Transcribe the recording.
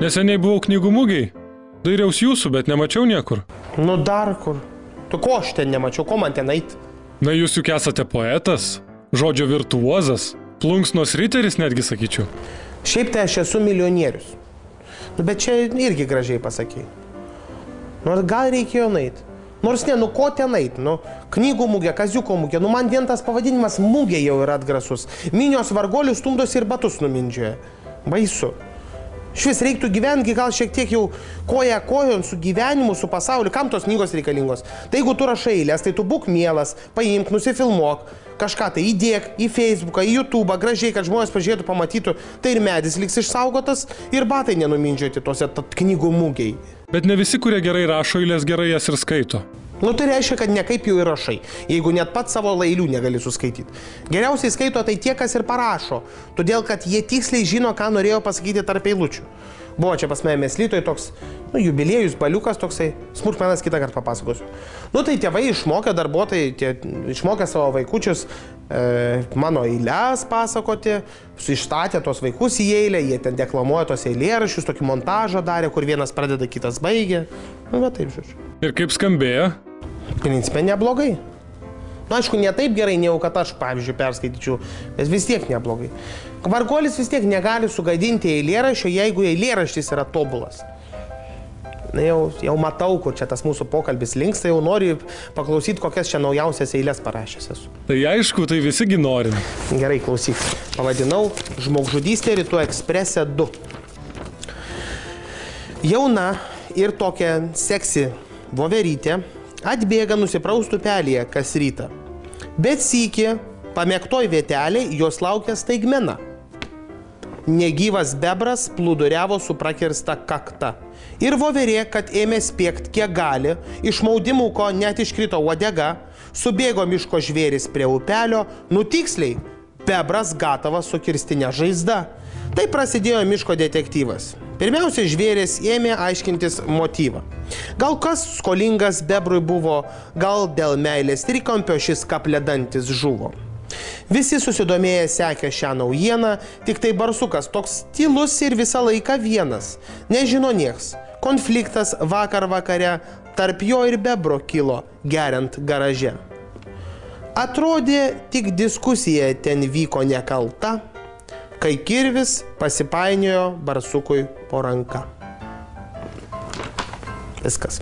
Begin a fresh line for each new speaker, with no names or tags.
Neseniai buvau knygų mugėj. Dairiaus jūsų, bet nemačiau niekur.
Nu dar kur. Tu ko aš ten nemačiau, ko man ten eit?
Na jūs juk esate poetas, žodžio virtuozas, plunksnos riteris netgi sakyčiau.
Šiaip tai aš esu milijonierius. Nu bet čia irgi gražiai pasakei. Nors gal reikėjo nueit. Nors ne, nu ko ten eit? Nu, knygų mugė, kaziuko mugė. Nu man vien tas pavadinimas mugė jau yra atgrasus. Minios vargolius stumdosi ir batus numindžioja. Baisu. Švis reiktų gyventi gal šiek tiek jau koja kojon su gyvenimu, su pasauliu. Kam tos knygos reikalingos? Tai jeigu tu rašai eilės, tai tu būk mielas, paimk, nusifilmuok, kažką tai įdėk į Facebooką, į YouTube'ą, gražiai, kad žmonės pažiūrėtų, pamatytų, tai ir medis liks išsaugotas ir batai nenumindžioti tose knygų mugiai.
Bet ne visi, kurie gerai rašo eilės, gerai jas ir skaito.
Nu tai reiškia, kad ne kaip jau ir rašai, jeigu net pats savo eilių negali suskaityti. Geriausiai skaito tai tie, kas ir parašo, todėl kad jie tiksliai žino, ką norėjo pasakyti tarp eilučių. Buvo čia pas mane Meslytoj toks, jubiliejus, baliukas toksai, smulkmenas kitą kartą papasakosiu. Nu tai tėvai išmokė, darbuotojai išmokė savo vaikučius mano eiles pasakoti, išstatė tos vaikus į eilę, jie ten deklamuoja tos eilėraščius, tokį montažą darė, kur vienas pradeda, kitas baigia. Nu va taip, žodžiu.
Ir kaip skambėjo?
Principe neblogai. Nu, aišku, ne taip gerai, ne jau kad aš, pavyzdžiui, perskaityčiau, bet vis tiek neblogai. Vargolis vis tiek negali sugadinti eilėraščio, jeigu eilėraštis yra tobulas. Na, jau matau, kur čia tas mūsų pokalbis linksta, jau noriu paklausyti, kokias čia naujausias eilės parašęs esu.
Tai aišku, tai visigi norim.
Gerai, klausyk. Pavadinau Žmogžudystė Rytų eksprese 2. Jauna ir tokia seksi voverytė atbėga nusipraust upelyje kas rytą. Bet sykį, pamėgtoj vietelė, jos laukia staigmena. Negyvas bebras plūduriavo su prakirsta kakta. Ir voverė, kad ėmė spiegt kiek gali, iš maudimuko net iškrito uodega, subėgo miško žvėris prie upelio, tiksliai, bebras gatavas su kirstinė žaizda. Tai prasidėjo miško detektyvas. Pirmiausia, žvėris ėmė aiškintis motyvą. Gal kas skolingas bebrui buvo, gal dėl meilės trikampio šis kapledantis žuvo. Visi susidomėję sekė šią naujieną, tik tai barsukas toks tylus ir visą laiką vienas. Nežino nieks. Konfliktas vakar vakare tarp jo ir bebro kilo, geriant garaže. Atrodė, tik diskusija ten vyko nekalta, kai kirvis pasipainiojo barsukui po ranka. Viskas.